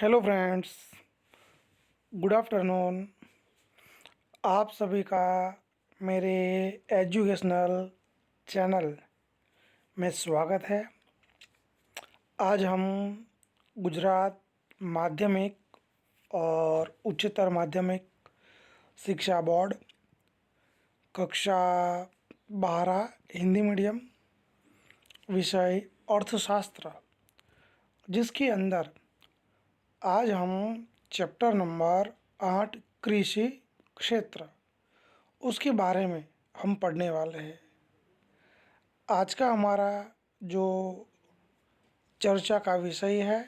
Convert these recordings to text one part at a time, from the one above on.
Hello friends, good afternoon. आप सभी का मेरे एजुकेशनल चैनल में स्वागत है। आज हम गुजरात माध्यमिक और उच्चतर माध्यमिक शिक्षा बोर्ड कक्षा 12 हिंदी मीडियम विषय अर्थशास्त्र, जिसके अंदर आज हम चैप्टर नंबर 8 कृषि क्षेत्र उसके बारे में हम पढ़ने वाले हैं। आज का हमारा जो चर्चा का विषय है,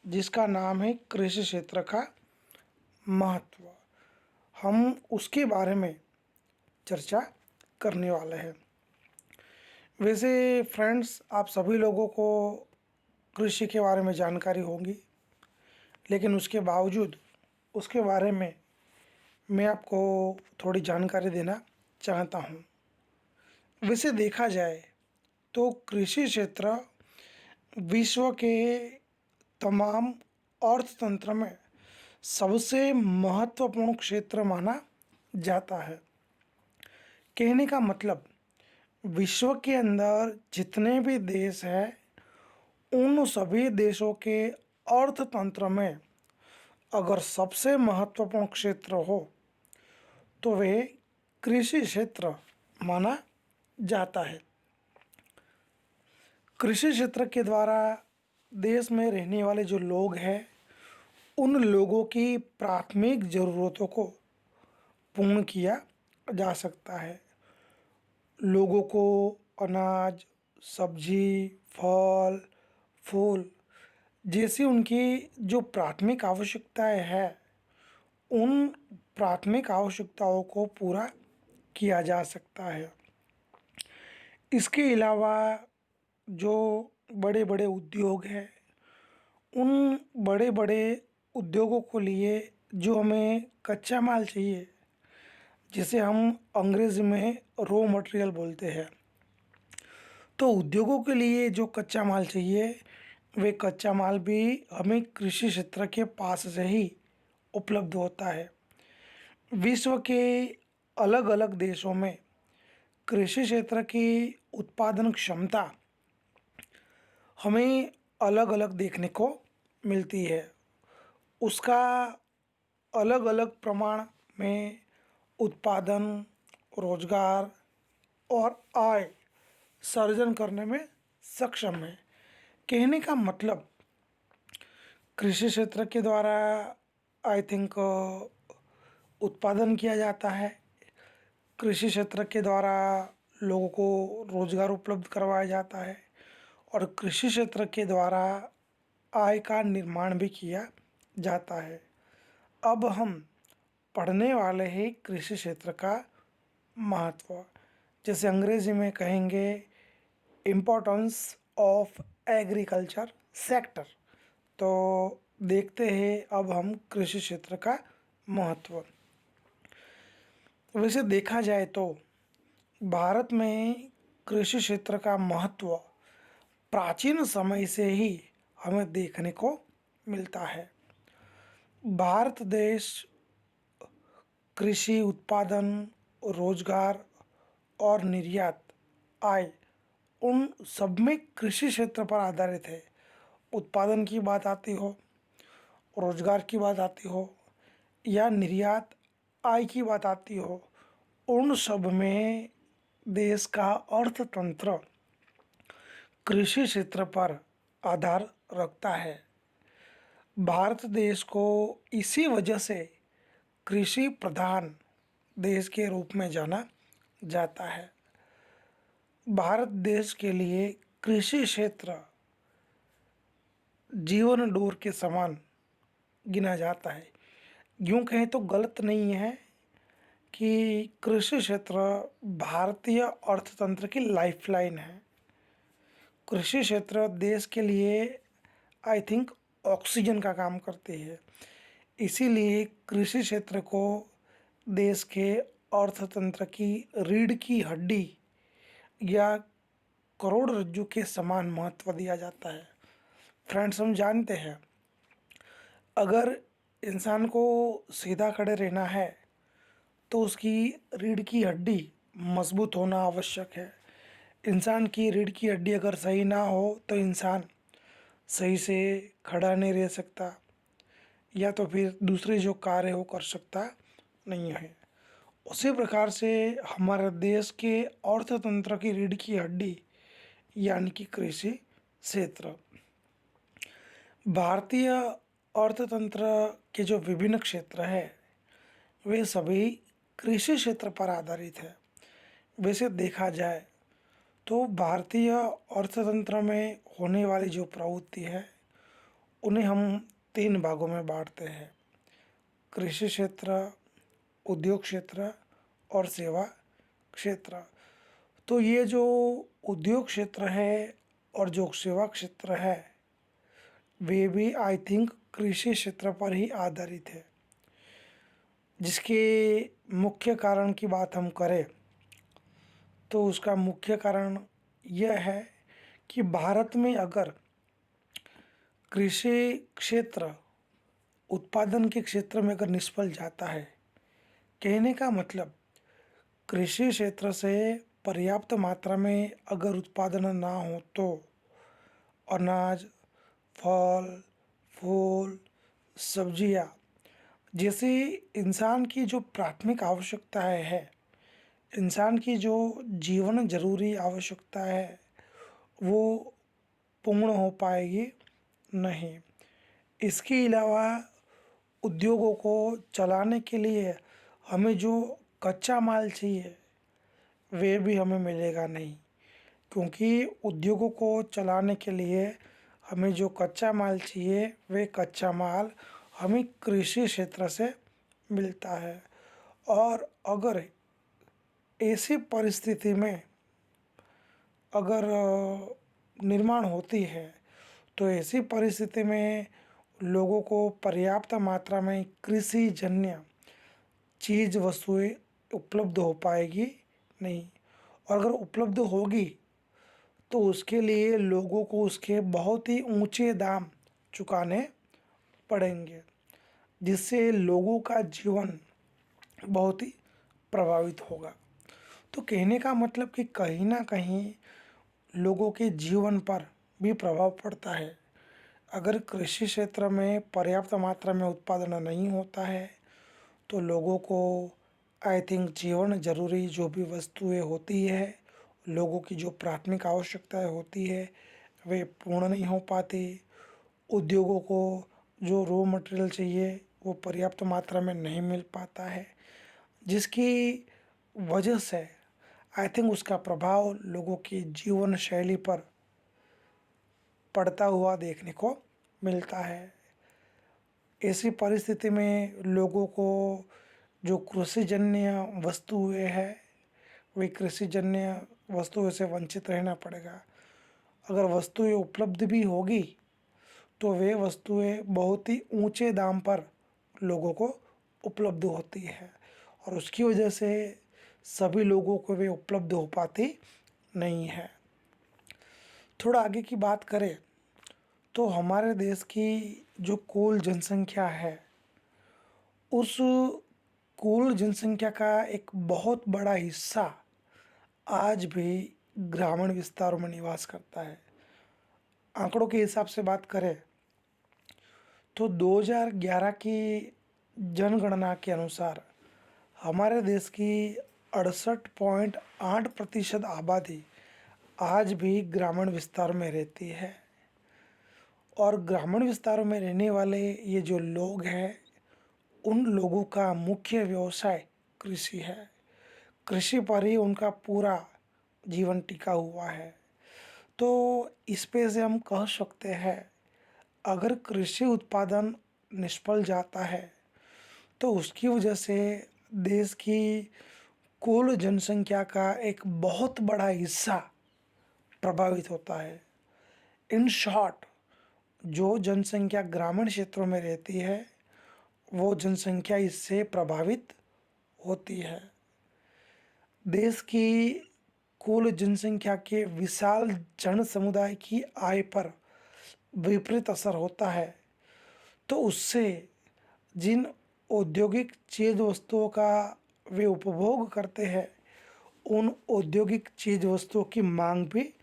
जिसका नाम है कृषि क्षेत्र का महत्व, हम उसके बारे में चर्चा करने वाले हैं। वैसे फ्रेंड्स, आप सभी लोगों को कृषि के बारे में जानकारी होगी, लेकिन उसके बावजूद उसके बारे में मैं आपको थोड़ी जानकारी देना चाहता हूँ। वैसे देखा जाए तो कृषि क्षेत्र विश्व के तमाम अर्थतंत्र में सबसे महत्वपूर्ण क्षेत्र माना जाता है। कहने का मतलब, विश्व के अंदर जितने भी देश हैं, उन सभी देशों के अर्थतंत्र में अगर सबसे महत्वपूर्ण क्षेत्र हो तो वे कृषि क्षेत्र माना जाता है। कृषि क्षेत्र के द्वारा देश में रहने वाले जो लोग हैं, उन लोगों की प्राथमिक ज़रूरतों को पूर्ण किया जा सकता है। लोगों को अनाज, सब्जी, फल, फूल जैसी उनकी जो प्राथमिक आवश्यकताएं हैं, उन प्राथमिक आवश्यकताओं को पूरा किया जा सकता है। इसके अलावा जो बड़े बड़े उद्योग हैं, उन बड़े बड़े उद्योगों को लिए जो हमें कच्चा माल चाहिए, जिसे हम अंग्रेज़ी में रॉ मटेरियल बोलते हैं, तो उद्योगों के लिए जो कच्चा माल चाहिए, वे कच्चा माल भी हमें कृषि क्षेत्र के पास से ही उपलब्ध होता है। विश्व के अलग अलग देशों में कृषि क्षेत्र की उत्पादन क्षमता हमें अलग अलग देखने को मिलती है। उसका अलग अलग प्रमाण में उत्पादन, रोजगार और आय सर्जन करने में सक्षम है। कहने का मतलब, कृषि क्षेत्र के द्वारा आई थिंक उत्पादन किया जाता है। कृषि क्षेत्र के द्वारा लोगों को रोजगार उपलब्ध करवाया जाता है और कृषि क्षेत्र के द्वारा आय का निर्माण भी किया जाता है। अब हम पढ़ने वाले हैं कृषि क्षेत्र का महत्व, जैसे अंग्रेजी में कहेंगे इम्पोर्टेंस ऑफ एग्रीकल्चर सेक्टर। तो देखते हैं अब हम कृषि क्षेत्र का महत्व। वैसे देखा जाए तो भारत में कृषि क्षेत्र का महत्व प्राचीन समय से ही हमें देखने को मिलता है। भारत देश कृषि उत्पादन, रोजगार और निर्यात आय, उन सब में कृषि क्षेत्र पर आधारित है। उत्पादन की बात आती हो, रोजगार की बात आती हो या निर्यात आय की बात आती हो, उन सब में देश का अर्थतंत्र कृषि क्षेत्र पर आधार रखता है। भारत देश को इसी वजह से कृषि प्रधान देश के रूप में जाना जाता है। भारत देश के लिए कृषि क्षेत्र जीवन डोर के समान गिना जाता है। यूँ कहें तो गलत नहीं है कि कृषि क्षेत्र भारतीय अर्थतंत्र की लाइफलाइन है। कृषि क्षेत्र देश के लिए आई थिंक ऑक्सीजन का काम करती है। इसीलिए कृषि क्षेत्र को देश के अर्थतंत्र की रीढ़ की हड्डी या करोड़रज्जु के समान महत्व दिया जाता है। फ्रेंड्स, हम जानते हैं अगर इंसान को सीधा खड़े रहना है तो उसकी रीढ़ की हड्डी मजबूत होना आवश्यक है। इंसान की रीढ़ की हड्डी अगर सही ना हो तो इंसान सही से खड़ा नहीं रह सकता या तो फिर दूसरे जो कार्य हो कर सकता नहीं है। उसी प्रकार से हमारे देश के अर्थतंत्र की रीढ़ की हड्डी यानी कि कृषि क्षेत्र। भारतीय अर्थतंत्र के जो विभिन्न क्षेत्र है वे सभी कृषि क्षेत्र पर आधारित है। वैसे देखा जाए तो भारतीय अर्थतंत्र में होने वाली जो प्रवृत्ति है उन्हें हम तीन भागों में बांटते हैं: कृषि क्षेत्र, उद्योग क्षेत्र और सेवा क्षेत्र। तो ये जो उद्योग क्षेत्र है और जो सेवा क्षेत्र है वे भी आई थिंक कृषि क्षेत्र पर ही आधारित है। जिसके मुख्य कारण की बात हम करें तो उसका मुख्य कारण यह है कि भारत में अगर कृषि क्षेत्र उत्पादन के क्षेत्र में अगर निष्फल जाता है, कहने का मतलब कृषि क्षेत्र से पर्याप्त मात्रा में अगर उत्पादन ना हो तो अनाज, फल, फूल, सब्जियां जैसे इंसान की जो प्राथमिक आवश्यकताएं है, इंसान की जो जीवन जरूरी आवश्यकता है वो पूर्ण हो पाएगी नहीं। इसके अलावा उद्योगों को चलाने के लिए हमें जो कच्चा माल चाहिए वे भी हमें मिलेगा नहीं, क्योंकि उद्योगों को चलाने के लिए हमें जो कच्चा माल चाहिए वे कच्चा माल हमें कृषि क्षेत्र से मिलता है। और अगर ऐसी परिस्थिति में अगर निर्माण होती है तो ऐसी परिस्थिति में लोगों को पर्याप्त मात्रा में कृषि जन्य चीज़ वस्तुएं उपलब्ध हो पाएगी नहीं। और अगर उपलब्ध होगी तो उसके लिए लोगों को उसके बहुत ही ऊंचे दाम चुकाने पड़ेंगे, जिससे लोगों का जीवन बहुत ही प्रभावित होगा। तो कहने का मतलब कि कहीं ना कहीं लोगों के जीवन पर भी प्रभाव पड़ता है। अगर कृषि क्षेत्र में पर्याप्त मात्रा में उत्पादन नहीं होता है तो लोगों को आई थिंक जीवन जरूरी जो भी वस्तुएं होती है, लोगों की जो प्राथमिक आवश्यकताएं होती है वे पूर्ण नहीं हो पाती। उद्योगों को जो रॉ मटेरियल चाहिए वो पर्याप्त मात्रा में नहीं मिल पाता है, जिसकी वजह से आई थिंक उसका प्रभाव लोगों की जीवन शैली पर पड़ता हुआ देखने को मिलता है। ऐसी परिस्थिति में लोगों को जो कृषिजन्य वस्तुएं हैं वे कृषिजन्य वस्तुओं से वंचित रहना पड़ेगा। अगर वस्तुएं उपलब्ध भी होगी तो वे वस्तुएं बहुत ही ऊंचे दाम पर लोगों को उपलब्ध होती है और उसकी वजह से सभी लोगों को वे उपलब्ध हो पाती नहीं है। थोड़ा आगे की बात करें तो हमारे देश की जो कुल जनसंख्या है उस कुल जनसंख्या का एक बहुत बड़ा हिस्सा आज भी ग्रामीण विस्तारों में निवास करता है। आंकड़ों के हिसाब से बात करें तो 2011 की जनगणना के अनुसार हमारे देश की 68.8% आबादी आज भी ग्रामीण विस्तार में रहती है। और ग्रामीण विस्तारों में रहने वाले ये जो लोग हैं उन लोगों का मुख्य व्यवसाय कृषि है। कृषि पर ही उनका पूरा जीवन टिका हुआ है। तो इस पे से हम कह सकते हैं अगर कृषि उत्पादन निष्फल जाता है तो उसकी वजह से देश की कुल जनसंख्या का एक बहुत बड़ा हिस्सा प्रभावित होता है। इन शॉर्ट जो जनसंख्या ग्रामीण क्षेत्रों में रहती है वो जनसंख्या इससे प्रभावित होती है। देश की कुल जनसंख्या के विशाल जन समुदाय की आय पर विपरीत असर होता है। तो उससे जिन औद्योगिक चीज़ वस्तुओं का वे उपभोग करते हैं, उन औद्योगिक चीज़ वस्तुओं की मांग भी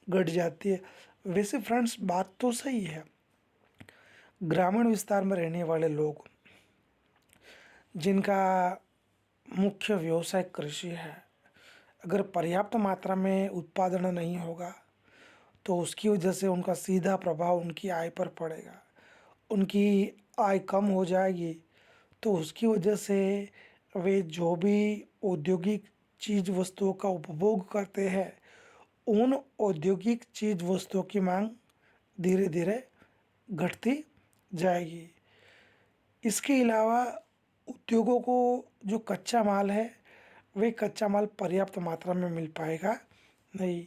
घट जाती है। वैसे फ्रेंड्स, बात तो सही है। ग्रामीण विस्तार में रहने वाले लोग जिनका मुख्य व्यवसाय कृषि है, अगर पर्याप्त मात्रा में उत्पादन नहीं होगा तो उसकी वजह से उनका सीधा प्रभाव उनकी आय पर पड़ेगा। उनकी आय कम हो जाएगी तो उसकी वजह से वे जो भी औद्योगिक चीज़ वस्तुओं का उपभोग करते हैं, उन औद्योगिक चीज़ वस्तुओं की मांग धीरे धीरे घटती जाएगी। इसके अलावा उद्योगों को जो कच्चा माल है, वे कच्चा माल पर्याप्त मात्रा में मिल पाएगा नहीं।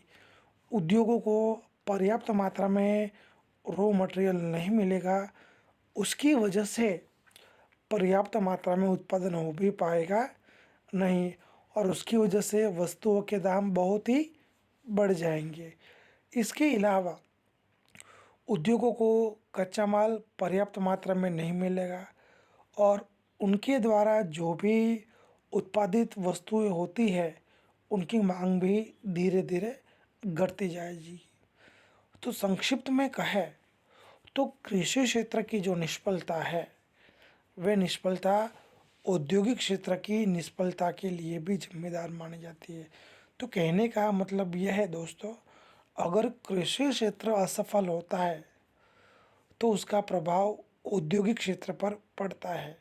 उद्योगों को पर्याप्त मात्रा में रॉ मटेरियल नहीं मिलेगा, उसकी वजह से पर्याप्त मात्रा में उत्पादन हो भी पाएगा नहीं, और उसकी वजह से वस्तुओं के दाम बहुत ही बढ़ जाएंगे। इसके अलावा उद्योगों को कच्चा माल पर्याप्त मात्रा में नहीं मिलेगा, और उनके द्वारा जो भी उत्पादित वस्तुएं होती है, उनकी मांग भी धीरे धीरे घटती जाएगी। तो संक्षिप्त में कहें तो कृषि क्षेत्र की जो निष्फलता है, वह निष्फलता औद्योगिक क्षेत्र की निष्फलता के लिए भी जिम्मेदार मानी जाती है। तो कहने का मतलब यह है दोस्तों, अगर कृषि क्षेत्र असफल होता है तो उसका प्रभाव औद्योगिक क्षेत्र पर पड़ता है,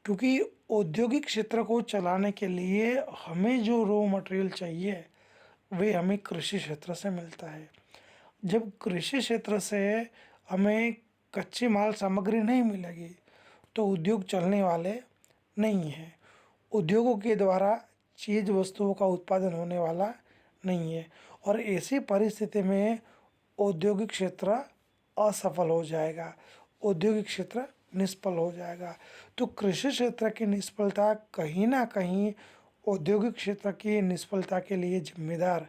क्योंकि औद्योगिक क्षेत्र को चलाने के लिए हमें जो रॉ मटेरियल चाहिए, वे हमें कृषि क्षेत्र से मिलता है। जब कृषि क्षेत्र से हमें कच्ची माल सामग्री नहीं मिलेगी तो उद्योग चलने वाले नहीं हैं। उद्योगों के द्वारा चीज़ वस्तुओं का उत्पादन होने वाला नहीं है, और ऐसी परिस्थिति में औद्योगिक क्षेत्र असफल हो जाएगा, औद्योगिक क्षेत्र निष्फल हो जाएगा। तो कृषि क्षेत्र की निष्फलता कहीं ना कहीं औद्योगिक क्षेत्र की निष्फलता के लिए जिम्मेदार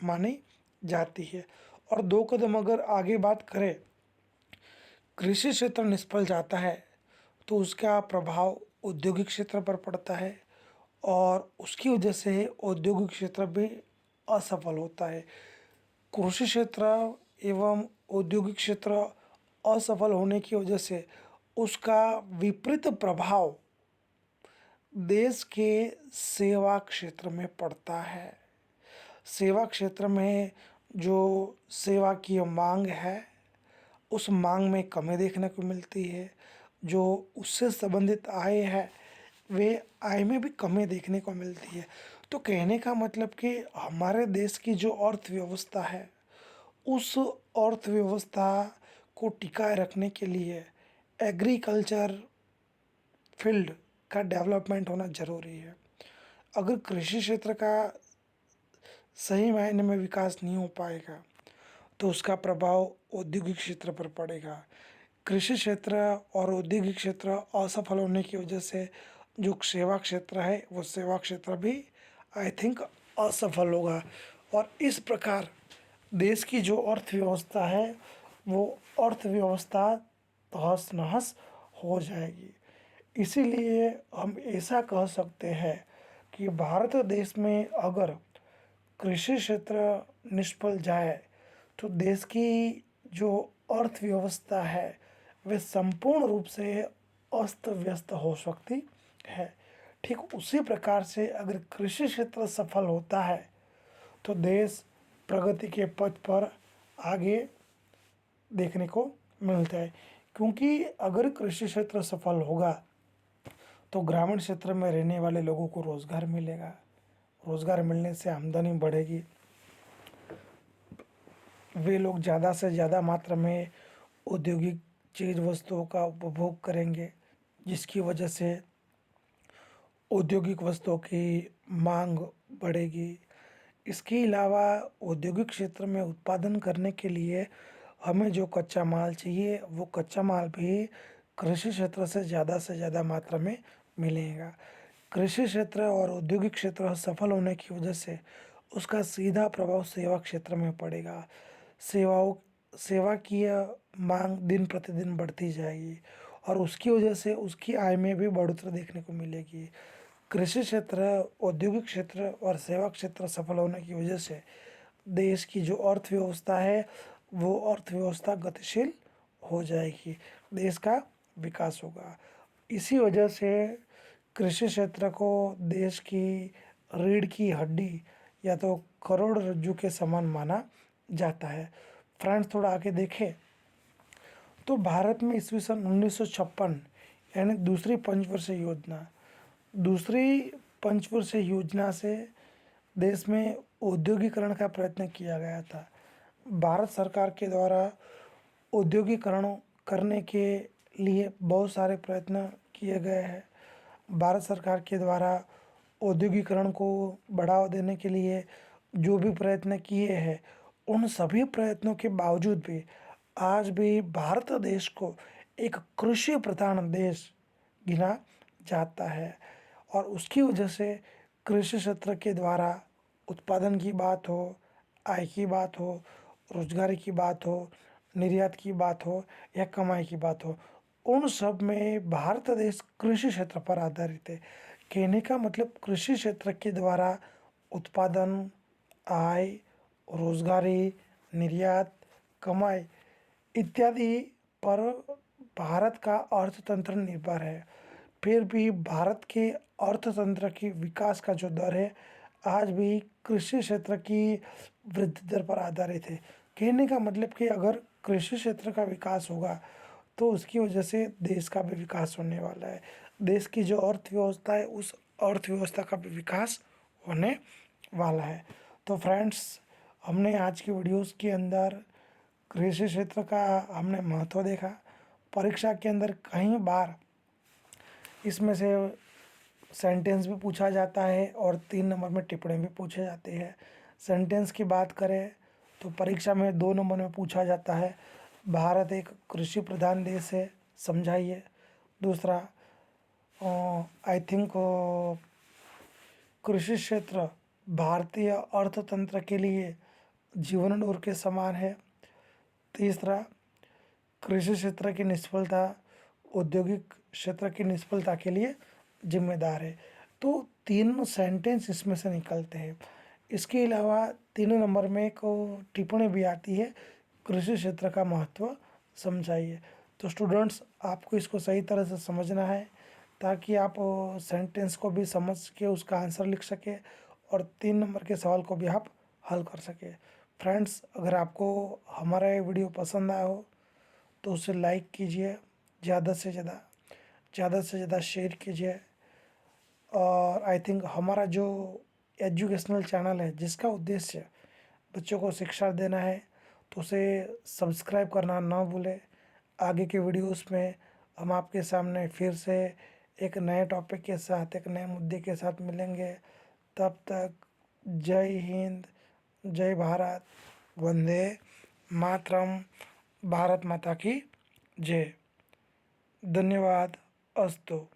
मानी जाती है। और दो कदम अगर आगे बात करें, कृषि क्षेत्र निष्फल जाता है तो उसका प्रभाव औद्योगिक क्षेत्र पर पड़ता है, और उसकी वजह से औद्योगिक क्षेत्र भी असफल होता है। कृषि क्षेत्र एवं औद्योगिक क्षेत्र असफल होने की वजह से उसका विपरीत प्रभाव देश के सेवा क्षेत्र में पड़ता है। सेवा क्षेत्र में जो सेवा की मांग है, उस मांग में कमी देखने को मिलती है। जो उससे संबंधित आय है, वे आय में भी कमी देखने को मिलती है। तो कहने का मतलब कि हमारे देश की जो अर्थव्यवस्था है, उस अर्थव्यवस्था को टिकाए रखने के लिए एग्रीकल्चर फील्ड का डेवलपमेंट होना ज़रूरी है। अगर कृषि क्षेत्र का सही मायने में विकास नहीं हो पाएगा तो उसका प्रभाव औद्योगिक क्षेत्र पर पड़ेगा। कृषि क्षेत्र और औद्योगिक क्षेत्र असफल होने की वजह से जो सेवा क्षेत्र है, वो सेवा क्षेत्र भी आई थिंक असफल होगा, और इस प्रकार देश की जो अर्थव्यवस्था है, वो अर्थव्यवस्था तहस नहस हो जाएगी। इसीलिए हम ऐसा कह सकते हैं कि भारत देश में अगर कृषि क्षेत्र निष्फल जाए तो देश की जो अर्थव्यवस्था है, वह संपूर्ण रूप से अस्त व्यस्त हो सकती है। ठीक उसी प्रकार से अगर कृषि क्षेत्र सफल होता है तो देश प्रगति के पथ पर आगे देखने को मिलता है, क्योंकि अगर कृषि क्षेत्र सफल होगा तो ग्रामीण क्षेत्र में रहने वाले लोगों को रोज़गार मिलेगा। रोज़गार मिलने से आमदनी बढ़ेगी, वे लोग ज़्यादा से ज़्यादा मात्रा में औद्योगिक चीज़ वस्तुओं का उपभोग करेंगे, जिसकी वजह से औद्योगिक वस्तुओं की मांग बढ़ेगी। इसके अलावा औद्योगिक क्षेत्र में उत्पादन करने के लिए हमें जो कच्चा माल चाहिए, वो कच्चा माल भी कृषि क्षेत्र से ज़्यादा मात्रा में मिलेगा। कृषि क्षेत्र और औद्योगिक क्षेत्र सफल होने की वजह से उसका सीधा प्रभाव सेवा क्षेत्र में पड़ेगा। सेवा की मांग दिन प्रतिदिन बढ़ती जाएगी, और उसकी वजह से उसकी आय में भी बढ़ोतरी देखने को मिलेगी। कृषि क्षेत्र, औद्योगिक क्षेत्र और सेवा क्षेत्र सफल होने की वजह से देश की जो अर्थव्यवस्था है वो अर्थव्यवस्था गतिशील हो जाएगी, देश का विकास होगा। इसी वजह से कृषि क्षेत्र को देश की रीढ़ की हड्डी या तो करोड़रज्जु के समान माना जाता है। फ्रेंड्स, थोड़ा आगे देखें तो भारत में ईस्वी सन 1956 यानी दूसरी पंचवर्षीय योजना से देश में औद्योगिकरण का प्रयत्न किया गया था। भारत सरकार के द्वारा औद्योगिकरण करने के लिए बहुत सारे प्रयत्न किए गए हैं। भारत सरकार के द्वारा औद्योगिकरण को बढ़ावा देने के लिए जो भी प्रयत्न किए हैं, उन सभी प्रयत्नों के बावजूद भी आज भी भारत देश को एक कृषि प्रधान देश गिना जाता है। और उसकी वजह से कृषि क्षेत्र के द्वारा उत्पादन की बात हो, आय की बात हो, रोजगारी की बात हो, निर्यात की बात हो या कमाई की बात हो, उन सब में भारत देश कृषि क्षेत्र पर आधारित है। कहने का मतलब कृषि क्षेत्र के द्वारा उत्पादन, आय, रोजगारी, निर्यात, कमाई इत्यादि पर भारत का अर्थतंत्र निर्भर है। फिर भी भारत के अर्थतंत्र की विकास का जो दर है आज भी कृषि क्षेत्र की वृद्धि दर पर आधारित है। कहने का मतलब कि अगर कृषि क्षेत्र का विकास होगा तो उसकी वजह से देश का भी विकास होने वाला है। देश की जो अर्थव्यवस्था है उस अर्थव्यवस्था का भी विकास होने वाला है। तो फ्रेंड्स, हमने आज की वीडियोस के अंदर कृषि क्षेत्र का हमने महत्व देखा। परीक्षा के अंदर कई बार इसमें से सेंटेंस भी पूछा जाता है और 3 नंबर में टिप्पणी भी पूछे जाते हैं। सेंटेंस की बात करें तो परीक्षा में 2 नंबर में पूछा जाता है, भारत एक कृषि प्रधान देश है, समझाइए। दूसरा, आई थिंक कृषि क्षेत्र भारतीय अर्थतंत्र के लिए जीवन डोर के समान है। तीसरा, कृषि क्षेत्र की निष्फलता औद्योगिक क्षेत्र की निष्फलता के लिए जिम्मेदार है। तो 3 सेंटेंस इसमें से निकलते हैं। इसके अलावा 3 नंबर में एक टिप्पणी भी आती है, कृषि क्षेत्र का महत्व समझाइए। तो स्टूडेंट्स, आपको इसको सही तरह से समझना है ताकि आप सेंटेंस को भी समझ के उसका आंसर लिख सके और 3 नंबर के सवाल को भी आप हल कर सके। फ्रेंड्स, अगर आपको हमारा ये वीडियो पसंद आया हो तो उसे लाइक कीजिए, ज़्यादा से ज़्यादा शेयर कीजिए। और आई थिंक हमारा जो एजुकेशनल चैनल है जिसका उद्देश्य बच्चों को शिक्षा देना है, तो उसे सब्सक्राइब करना ना भूलें। आगे के वीडियोस में हम आपके सामने फिर से एक नए टॉपिक के साथ, एक नए मुद्दे के साथ मिलेंगे। तब तक जय हिंद, जय भारत, वंदे मातरम, भारत माता की जय। धन्यवाद। अस्तु।